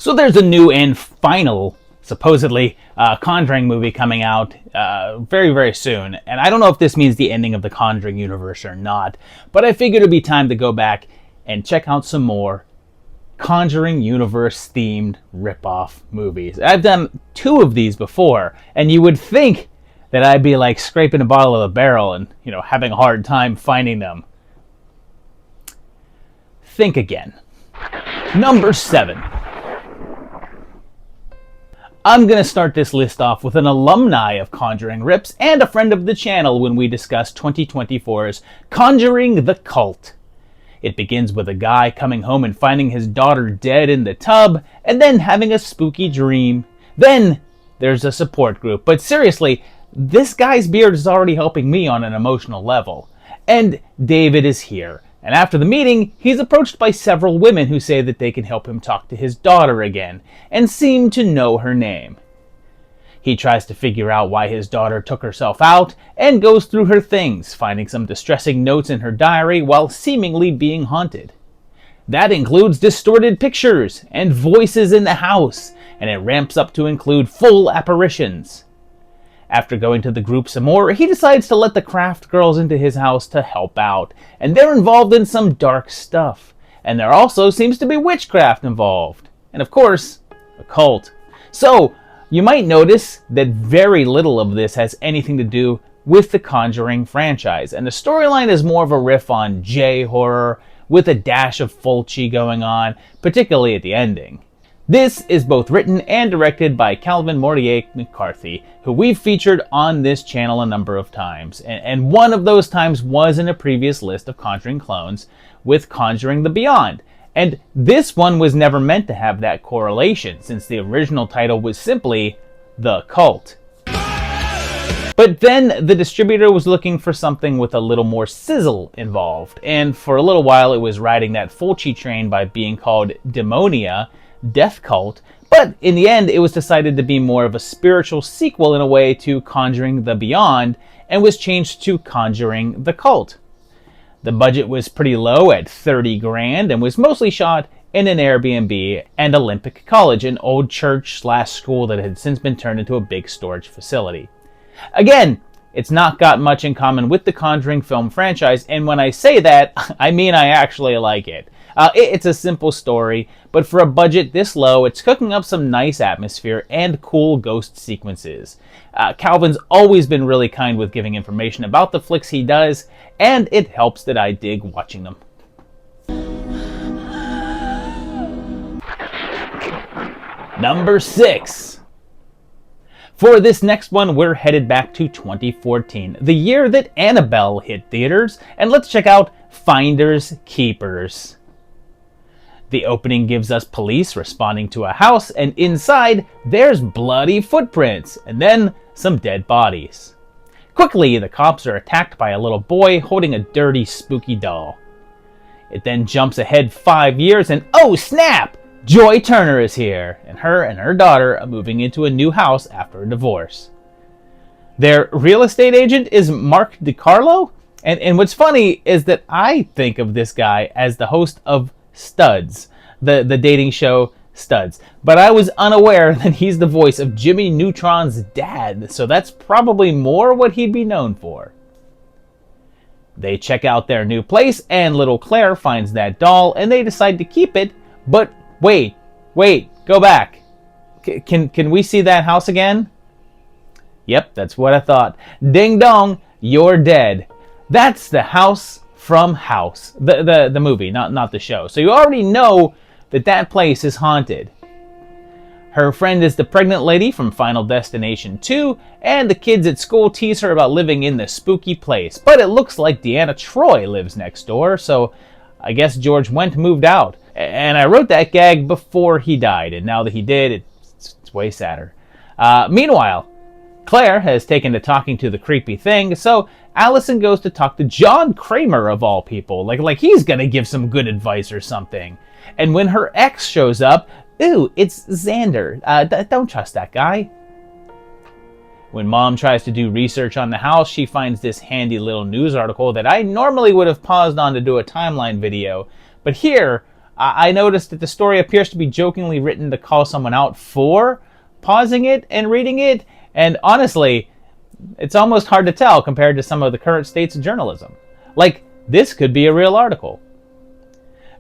So there's a new and final, supposedly, Conjuring movie coming out very, very soon. And I don't know if this means the ending of the Conjuring universe or not, but I figured it'd be time to go back and check out some more Conjuring Universe themed ripoff movies. I've done 2 of these before, and you would think that I'd be like scraping the bottom of the barrel and, having a hard time finding them. Think again. Number 7. I'm going to start this list off with an alumni of Conjuring Rips and a friend of the channel when we discuss 2024's Conjuring the Cult. It begins with a guy coming home and finding his daughter dead in the tub, and then having a spooky dream. Then there's a support group. But seriously, this guy's beard is already helping me on an emotional level. And David is here. And after the meeting, he's approached by several women who say that they can help him talk to his daughter again, and seem to know her name. He tries to figure out why his daughter took herself out, and goes through her things, finding some distressing notes in her diary while seemingly being haunted. That includes distorted pictures, and voices in the house, and it ramps up to include full apparitions. After going to the group some more, he decides to let the craft girls into his house to help out, and they're involved in some dark stuff. And there also seems to be witchcraft involved. And of course, a cult. So, you might notice that very little of this has anything to do with the Conjuring franchise, and the storyline is more of a riff on J-horror, with a dash of Fulci going on, particularly at the ending. This is both written and directed by Calvin Mortier McCarthy, who we've featured on this channel a number of times, and one of those times was in a previous list of Conjuring clones with Conjuring the Beyond. And this one was never meant to have that correlation, since the original title was simply The Cult. But then the distributor was looking for something with a little more sizzle involved, and for a little while it was riding that Fulci train by being called Demonia, Death Cult, but in the end it was decided to be more of a spiritual sequel in a way to Conjuring the Beyond, and was changed to Conjuring the Cult. The budget was pretty low at $30,000 and was mostly shot in an Airbnb and Olympic College, an old church/school that had since been turned into a big storage facility. Again, it's not got much in common with the Conjuring film franchise, and when I say that, I mean I actually like it. It's a simple story, but for a budget this low, it's cooking up some nice atmosphere and cool ghost sequences. Calvin's always been really kind with giving information about the flicks he does, and it helps that I dig watching them. Number 6. For this next one, we're headed back to 2014, the year that Annabelle hit theaters, and let's check out Finders Keepers. The opening gives us police responding to a house, and inside, there's bloody footprints, and then some dead bodies. Quickly, the cops are attacked by a little boy holding a dirty, spooky doll. It then jumps ahead 5 years, and oh snap! Joy Turner is here, and her daughter are moving into a new house after a divorce. Their real estate agent is Mark DiCarlo, and what's funny is that I think of this guy as the host of Studs, the dating show Studs, but I was unaware that he's the voice of Jimmy Neutron's dad, so that's probably more what he'd be known for. They check out their new place, and little Claire finds that doll, and they decide to keep it, but wait, go back. Can we see that house again? Yep, that's what I thought. Ding dong, you're dead. That's the house from House, the movie, not the show. So you already know that place is haunted. Her friend is the pregnant lady from Final Destination 2, and the kids at school tease her about living in the spooky place. But it looks like Deanna Troi lives next door, so I guess George Wendt moved out. And I wrote that gag before he died, and now that he did, it's way sadder. Meanwhile, Claire has taken to talking to the creepy thing, so Allison goes to talk to John Kramer of all people, like he's gonna give some good advice or something. And when her ex shows up, ooh, it's Xander. Don't trust that guy. When Mom tries to do research on the house, she finds this handy little news article that I normally would have paused on to do a timeline video, but here I noticed that the story appears to be jokingly written to call someone out for pausing it and reading it, and honestly, it's almost hard to tell compared to some of the current states of journalism. Like, this could be a real article.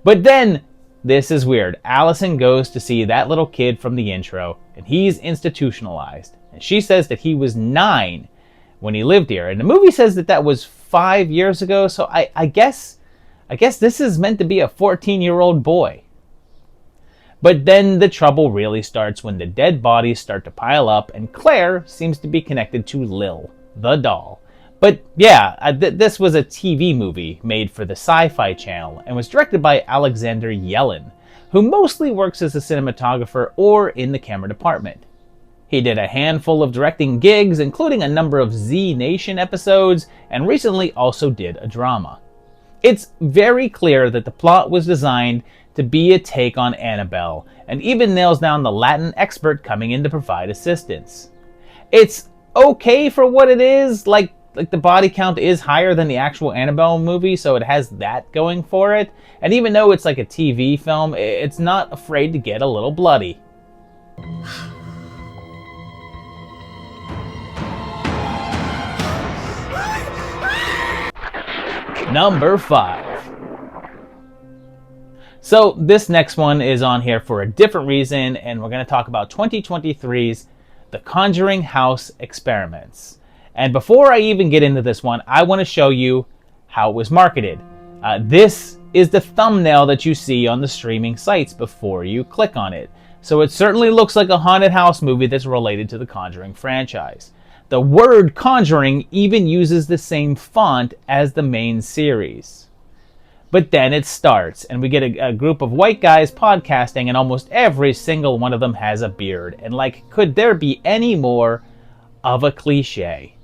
But then, this is weird. Allison goes to see that little kid from the intro, and he's institutionalized. And she says that he was 9 when he lived here. And the movie says that that was 5 years ago, so I guess this is meant to be a 14-year-old boy. But then the trouble really starts when the dead bodies start to pile up, and Claire seems to be connected to Lil, the doll. But yeah, this was a TV movie made for the Sci-Fi Channel and was directed by Alexander Yellen, who mostly works as a cinematographer or in the camera department. He did a handful of directing gigs, including a number of Z Nation episodes, and recently also did a drama. It's very clear that the plot was designed to be a take on Annabelle, and even nails down the Latin expert coming in to provide assistance. It's okay for what it is, like the body count is higher than the actual Annabelle movie, so it has that going for it. And even though it's like a TV film, it's not afraid to get a little bloody. Number 5. So this next one is on here for a different reason, and we're going to talk about 2023's The Conjuring House Experiments. And before I even get into this one, I want to show you how it was marketed. This is the thumbnail that you see on the streaming sites before you click on it. So it certainly looks like a haunted house movie that's related to the Conjuring franchise. The word Conjuring even uses the same font as the main series. But then it starts, and we get a group of white guys podcasting, and almost every single one of them has a beard. And like, could there be any more of a cliche?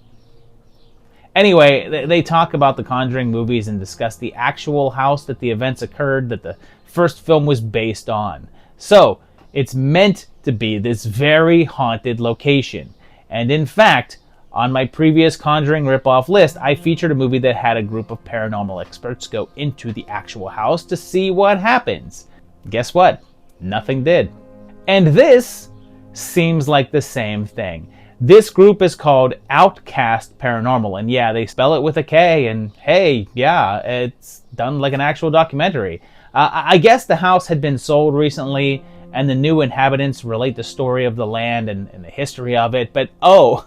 Anyway, they talk about the Conjuring movies and discuss the actual house that the events occurred that the first film was based on. So, it's meant to be this very haunted location. And in fact, on my previous Conjuring ripoff list, I featured a movie that had a group of paranormal experts go into the actual house to see what happens. Guess what? Nothing did. And this seems like the same thing. This group is called Outcast Paranormal, and yeah, they spell it with a K, and hey, yeah, it's done like an actual documentary. I guess the house had been sold recently, and the new inhabitants relate the story of the land and the history of it, but oh,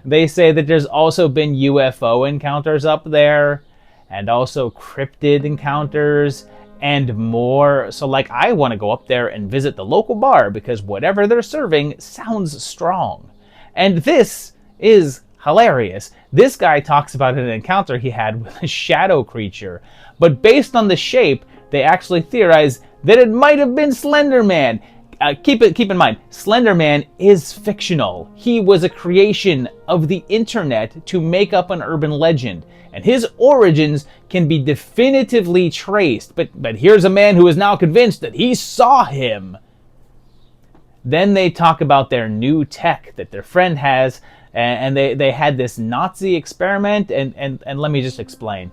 they say that there's also been UFO encounters up there, and also cryptid encounters, and more. So like, I want to go up there and visit the local bar, because whatever they're serving sounds strong. And this is hilarious. This guy talks about an encounter he had with a shadow creature, but based on the shape, they actually theorize that it might have been Slender Man. Keep in mind, Slender Man is fictional. He was a creation of the internet to make up an urban legend, and his origins can be definitively traced. But here's a man who is now convinced that he saw him. Then they talk about their new tech that their friend has, and they had this Nazi experiment, and let me just explain.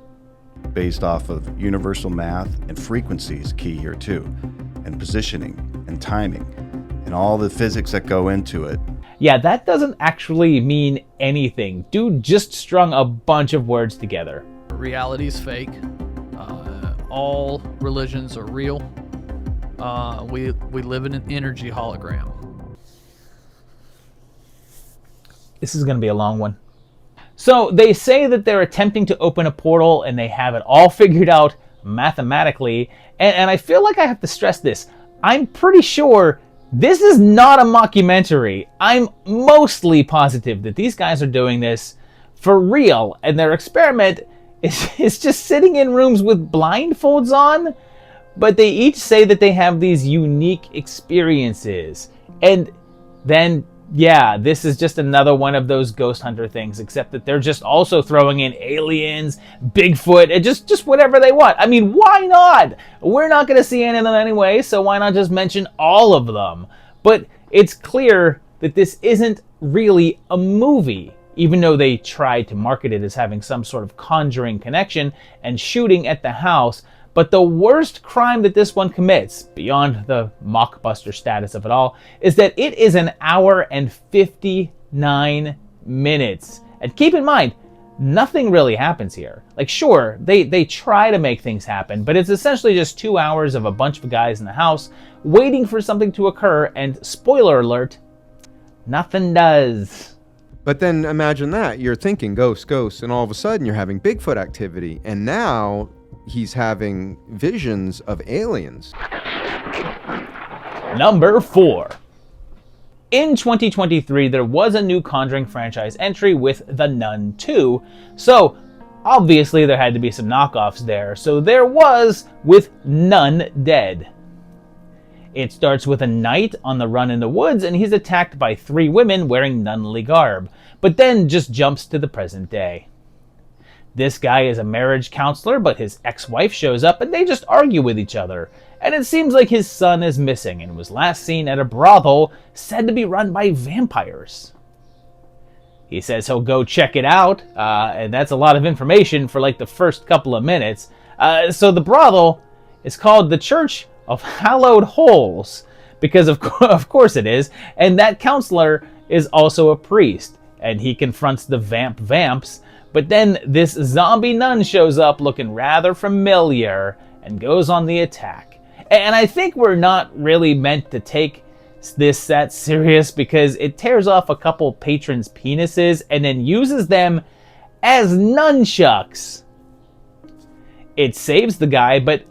Based off of universal math, and frequencies key here too, and positioning and timing and all the physics that go into it. Yeah, that doesn't actually mean anything. Dude just strung a bunch of words together. Reality's fake. All religions are real. We live in an energy hologram. This is going to be a long one. So they say that they're attempting to open a portal and they have it all figured out mathematically. And I feel like I have to stress this. I'm pretty sure this is not a mockumentary. I'm mostly positive that these guys are doing this for real. And their experiment is just sitting in rooms with blindfolds on. But they each say that they have these unique experiences. And then, yeah, this is just another one of those ghost hunter things, except that they're just also throwing in aliens, Bigfoot, and just whatever they want. I mean, why not? We're not going to see any of them anyway, so why not just mention all of them? But it's clear that this isn't really a movie, even though they tried to market it as having some sort of Conjuring connection and shooting at the house. But the worst crime that this one commits, beyond the mockbuster status of it all, is that it is an hour and 59 minutes. And keep in mind, nothing really happens here. Like, sure, they try to make things happen, but it's essentially just 2 hours of a bunch of guys in the house waiting for something to occur, and spoiler alert, nothing does. But then imagine that. You're thinking ghosts, and all of a sudden you're having Bigfoot activity, and now he's having visions of aliens. Number 4. In 2023, there was a new Conjuring franchise entry with The Nun 2, so obviously there had to be some knockoffs there, so there was with Nun Dead. It starts with a knight on the run in the woods, and he's attacked by 3 women wearing nunly garb, but then just jumps to the present day. This guy is a marriage counselor, but his ex-wife shows up and they just argue with each other. And it seems like his son is missing and was last seen at a brothel said to be run by vampires. He says he'll go check it out, and that's a lot of information for like the first couple of minutes. So the brothel is called the Church of Hallowed Holes, because of course it is, and that counselor is also a priest, and he confronts the vamps. But then this zombie nun shows up looking rather familiar and goes on the attack. And I think we're not really meant to take this that serious, because it tears off a couple patrons' penises and then uses them as nunchucks. It saves the guy, but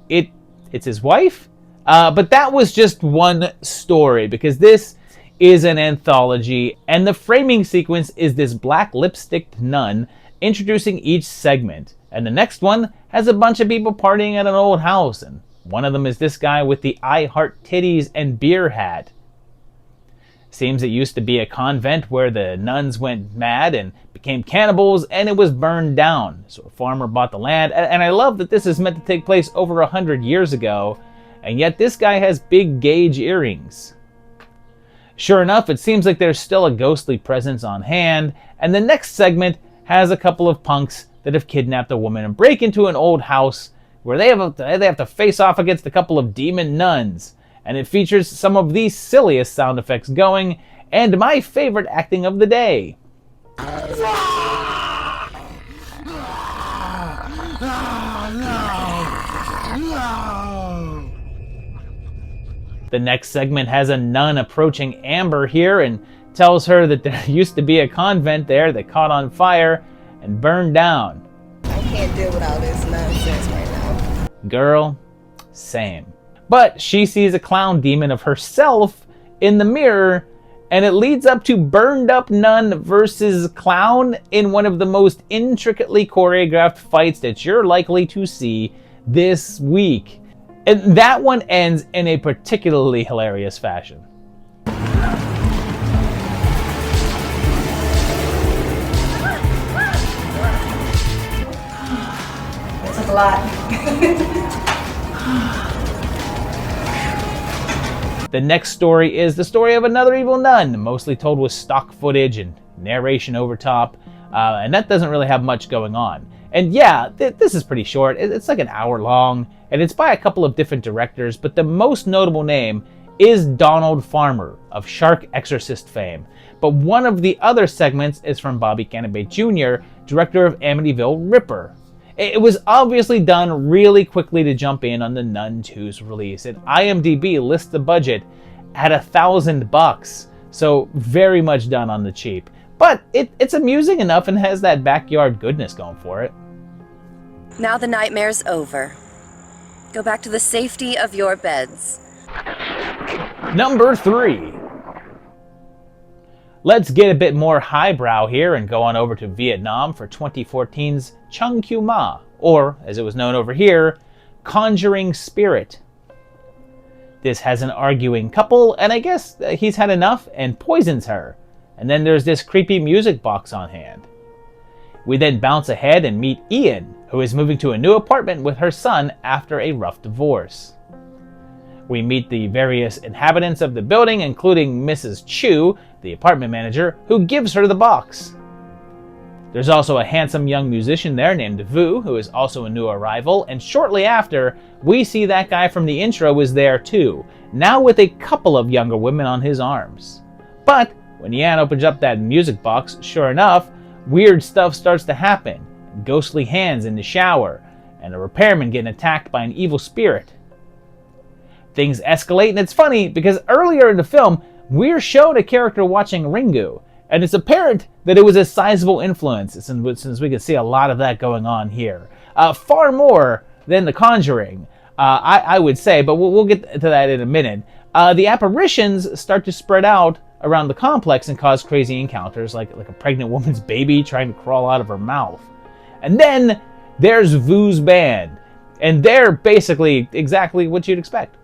it's his wife? But that was just one story, because this is an anthology, and the framing sequence is this black lipsticked nun introducing each segment. And the next one has a bunch of people partying at an old house, and one of them is this guy with the I Heart Titties and beer hat. Seems it used to be a convent where the nuns went mad and became cannibals, and it was burned down. So a farmer bought the land, and I love that this is meant to take place over 100 years ago, and yet this guy has big gauge earrings. Sure enough, it seems like there's still a ghostly presence on hand, and the next segment has a couple of punks that have kidnapped a woman and break into an old house where they have to face off against a couple of demon nuns. And it features some of the silliest sound effects going, and my favorite acting of the day. The next segment has a nun approaching Amber here and tells her that there used to be a convent there that caught on fire and burned down. I can't deal with all this nonsense right now. Girl, same. But she sees a clown demon of herself in the mirror, and it leads up to Burned Up Nun versus Clown in one of the most intricately choreographed fights that you're likely to see this week. And that one ends in a particularly hilarious fashion. That took a lot. The next story is the story of another evil nun, mostly told with stock footage and narration over top, and that doesn't really have much going on. And yeah, this is pretty short. It's like an hour long, and it's by a couple of different directors, but the most notable name is Donald Farmer of Shark Exorcist fame. But one of the other segments is from Bobby Cannabay Jr., director of Amityville Ripper. It was obviously done really quickly to jump in on the Nun 2's release, and IMDb lists the budget at $1,000, so very much done on the cheap. But it's amusing enough and has that backyard goodness going for it. Now the nightmare's over. Go back to the safety of your beds. Number 3. Let's get a bit more highbrow here and go on over to Vietnam for 2014's Chung Kyu Ma, or as it was known over here, Conjuring Spirit. This has an arguing couple, and I guess he's had enough and poisons her. And then there's this creepy music box on hand. We then bounce ahead and meet Ian, who is moving to a new apartment with her son after a rough divorce. We meet the various inhabitants of the building, including Mrs. Chu, the apartment manager, who gives her the box. There's also a handsome young musician there named Vu, who is also a new arrival, and shortly after, we see that guy from the intro is there too, now with a couple of younger women on his arms. But when Yan opens up that music box, sure enough, weird stuff starts to happen. Ghostly hands in the shower, and a repairman getting attacked by an evil spirit. Things escalate, and it's funny because earlier in the film, we're shown a character watching Ringu, and it's apparent that it was a sizable influence, since we can see a lot of that going on here. Far more than The Conjuring, I would say, but we'll get to that in a minute. The apparitions start to spread out around the complex and cause crazy encounters, like a pregnant woman's baby trying to crawl out of her mouth. And then there's Vu's band, and they're basically exactly what you'd expect.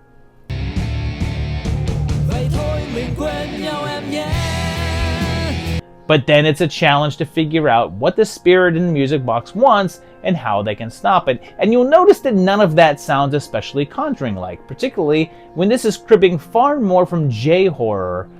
But then it's a challenge to figure out what the spirit in the music box wants and how they can stop it. And you'll notice that none of that sounds especially Conjuring-like, particularly when this is cribbing far more from J-horror,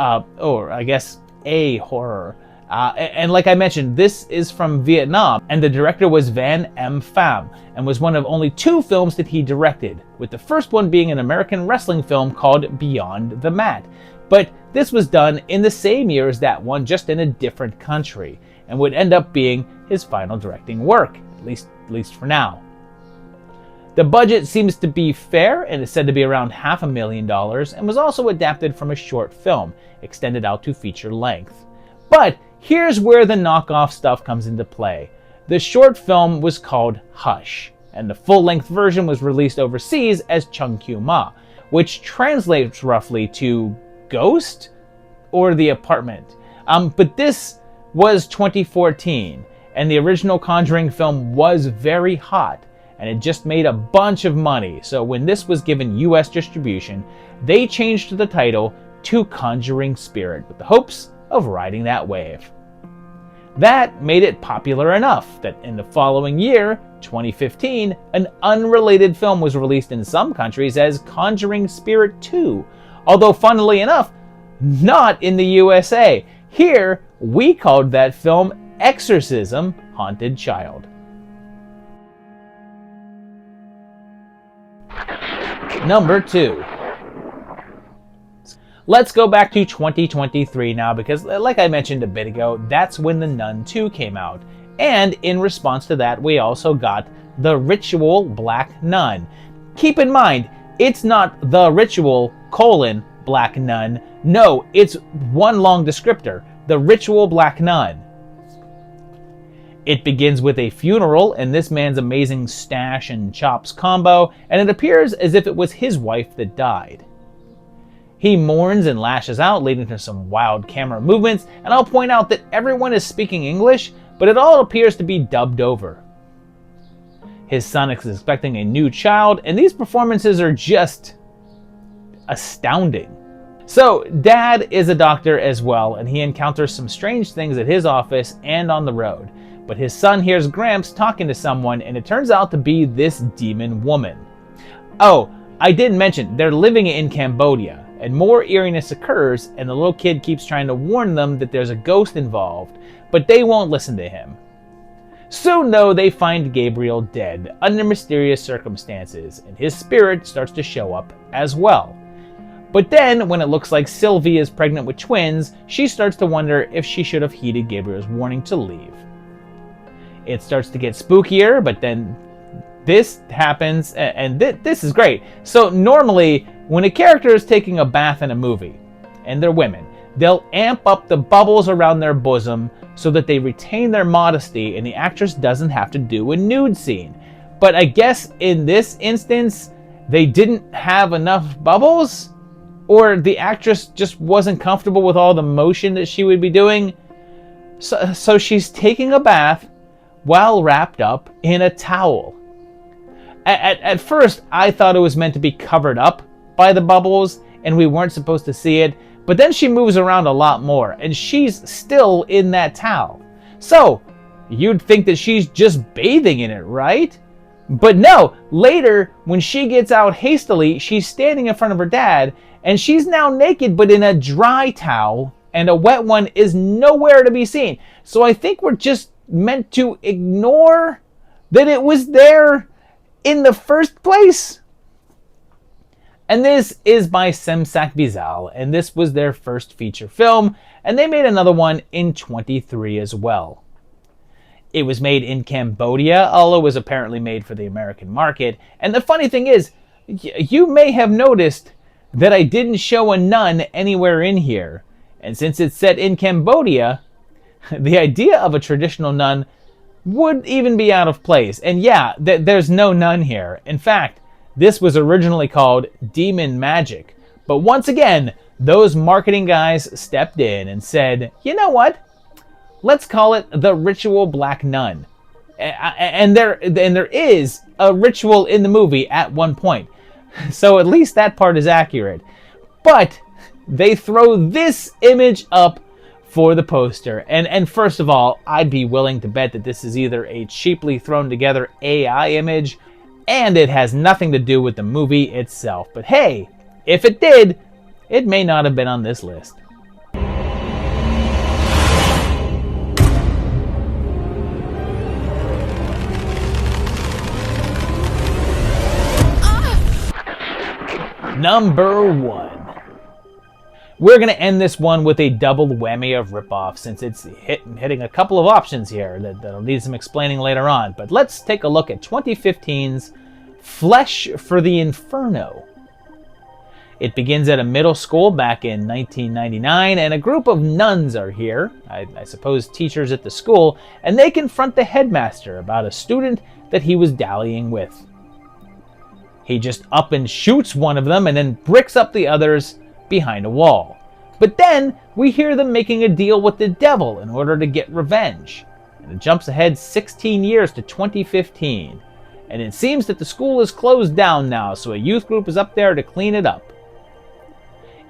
or I guess A-horror. And like I mentioned, this is from Vietnam, and the director was Van M. Pham, and was one of only 2 films that he directed, with the first one being an American wrestling film called Beyond the Mat. But this was done in the same year as that one, just in a different country, and would end up being his final directing work, at least for now. The budget seems to be fair and is said to be around $500,000, and was also adapted from a short film, extended out to feature length. But here's where the knockoff stuff comes into play. The short film was called Hush, and the full-length version was released overseas as Chung Kyu Ma, which translates roughly to Ghost or The Apartment. But this was 2014, and the original Conjuring film was very hot, and it just made a bunch of money. So when this was given US distribution, they changed the title to Conjuring Spirit with the hopes of riding that wave. That made it popular enough that in the following year, 2015, an unrelated film was released in some countries as Conjuring Spirit 2, although funnily enough, not in the USA. Here, we called that film Exorcism Haunted Child. Number 2. Let's go back to 2023 now, because like I mentioned a bit ago, that's when the Nun 2 came out. And in response to that, we also got the Ritual Black Nun. Keep in mind, it's not the Ritual, Black Nun. No, it's one long descriptor, the Ritual Black Nun. It begins with a funeral and this man's amazing stash and chops combo, and it appears as if it was his wife that died. He mourns and lashes out, leading to some wild camera movements, and I'll point out that everyone is speaking English, but it all appears to be dubbed over. His son is expecting a new child, and these performances are just astounding. So, Dad is a doctor as well, and he encounters some strange things at his office and on the road. But his son hears Gramps talking to someone, and it turns out to be this demon woman. Oh, I did mention, they're living in Cambodia, and more eeriness occurs, and the little kid keeps trying to warn them that there's a ghost involved, but they won't listen to him. Soon, though, they find Gabriel dead under mysterious circumstances, and his spirit starts to show up as well. But then, when it looks like Sylvie is pregnant with twins, she starts to wonder if she should have heeded Gabriel's warning to leave. It starts to get spookier, but then this happens, and this is great. So normally, when a character is taking a bath in a movie, and they're women, they'll amp up the bubbles around their bosom so that they retain their modesty and the actress doesn't have to do a nude scene. But I guess in this instance, they didn't have enough bubbles? Or the actress just wasn't comfortable with all the motion that she would be doing? So she's taking a bath while wrapped up in a towel. At first, I thought it was meant to be covered up by the bubbles and we weren't supposed to see it, but then she moves around a lot more and she's still in that towel. So, you'd think that she's just bathing in it, right? But no, later, when she gets out hastily, she's standing in front of her dad and she's now naked but in a dry towel and a wet one is nowhere to be seen. So I think we're just meant to ignore that it was there in the first place? And this is by Semsak Bizal, and this was their first feature film, and they made another one in 23 as well. It was made in Cambodia, although it was apparently made for the American market. And the funny thing is, you may have noticed that I didn't show a nun anywhere in here. And since it's set in Cambodia, the idea of a traditional nun would even be out of place. And yeah, there's no nun here. In fact, this was originally called Demon Magic. But once again, those marketing guys stepped in and said, you know what? Let's call it the Ritual Black Nun. And there is a ritual in the movie at one point. So at least that part is accurate. But they throw this image up for the poster. And first of all, I'd be willing to bet that this is either a cheaply thrown together AI image, and it has nothing to do with the movie itself. But hey, if it did, it may not have been on this list. Number 1. We're going to end this one with a double whammy of ripoff, since it's hitting a couple of options here that'll need some explaining later on. But let's take a look at 2015's Flesh for the Inferno. It begins at a middle school back in 1999, and a group of nuns are here, I suppose teachers at the school, and they confront the headmaster about a student that he was dallying with. He just up and shoots one of them and then bricks up the others behind a wall. But then we hear them making a deal with the devil in order to get revenge. And it jumps ahead 16 years to 2015. And it seems that the school is closed down now, so a youth group is up there to clean it up.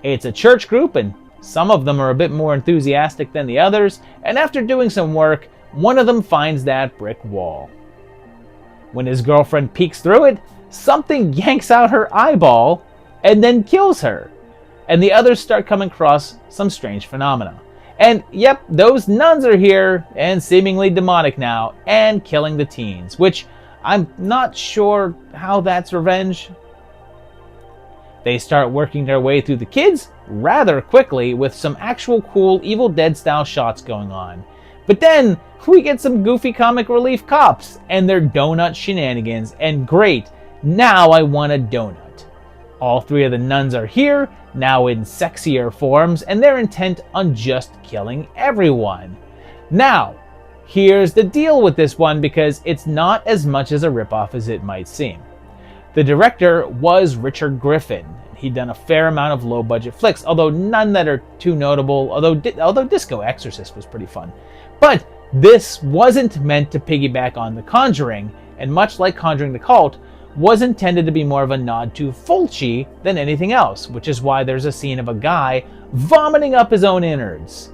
It's a church group, and some of them are a bit more enthusiastic than the others, and after doing some work, one of them finds that brick wall. When his girlfriend peeks through it, something yanks out her eyeball and then kills her. And the others start coming across some strange phenomena. And yep, those nuns are here and seemingly demonic now and killing the teens, which I'm not sure how that's revenge. They start working their way through the kids rather quickly with some actual cool Evil Dead style shots going on. But then we get some goofy comic relief cops and their donut shenanigans, and great, now I want a donut. All 3 of the nuns are here, now in sexier forms, and they're intent on just killing everyone. Now, here's the deal with this one, because it's not as much as a ripoff as it might seem. The director was Richard Griffin. He'd done a fair amount of low-budget flicks, although none that are too notable, although Disco Exorcist was pretty fun. But this wasn't meant to piggyback on The Conjuring, and much like Conjuring the Cult, was intended to be more of a nod to Fulci than anything else, which is why there's a scene of a guy vomiting up his own innards.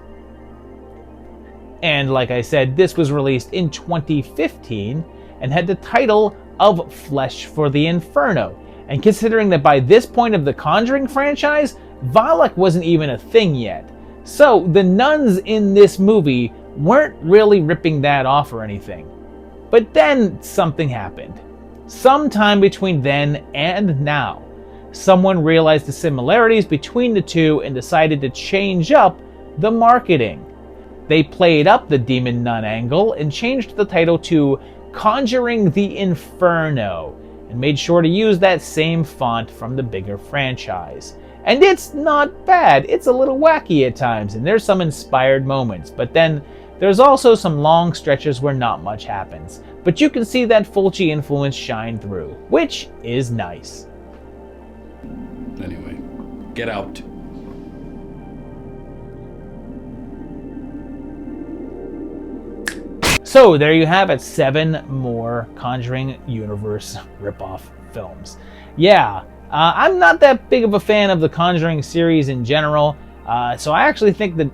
And like I said, this was released in 2015 and had the title of Flesh for the Inferno. And considering that by this point of the Conjuring franchise, Valak wasn't even a thing yet. So the nuns in this movie weren't really ripping that off or anything. But then something happened. Sometime between then and now, someone realized the similarities between the two and decided to change up the marketing. They played up the demon nun angle and changed the title to Conjuring the Inferno, and made sure to use that same font from the bigger franchise. And it's not bad. It's a little wacky at times, and there's some inspired moments, but then there's also some long stretches where not much happens. But you can see that Fulci influence shine through, which is nice. Anyway, get out. So there you have it, 7 more Conjuring Universe ripoff films. Yeah, I'm not that big of a fan of the Conjuring series in general, so I actually think that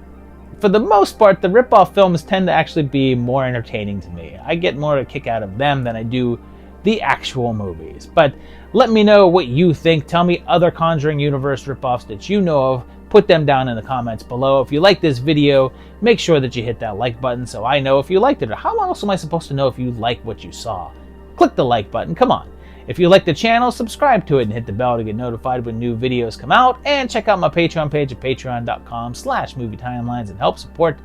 for the most part, the ripoff films tend to actually be more entertaining to me. I get more of a kick out of them than I do the actual movies. But let me know what you think. Tell me other Conjuring Universe ripoffs that you know of. put them down in the comments below. If you like this video, make sure that you hit that like button so I know if you liked it. Or how else am I supposed to know if you like what you saw? Click the like button, come on. If you like the channel, subscribe to it and hit the bell to get notified when new videos come out. And check out my Patreon page at patreon.com/movietimelines and help support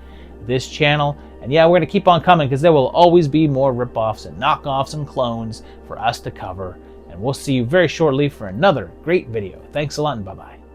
this channel. And yeah, we're going to keep on coming because there will always be more ripoffs and knockoffs and clones for us to cover. And we'll see you very shortly for another great video. Thanks a lot and bye-bye.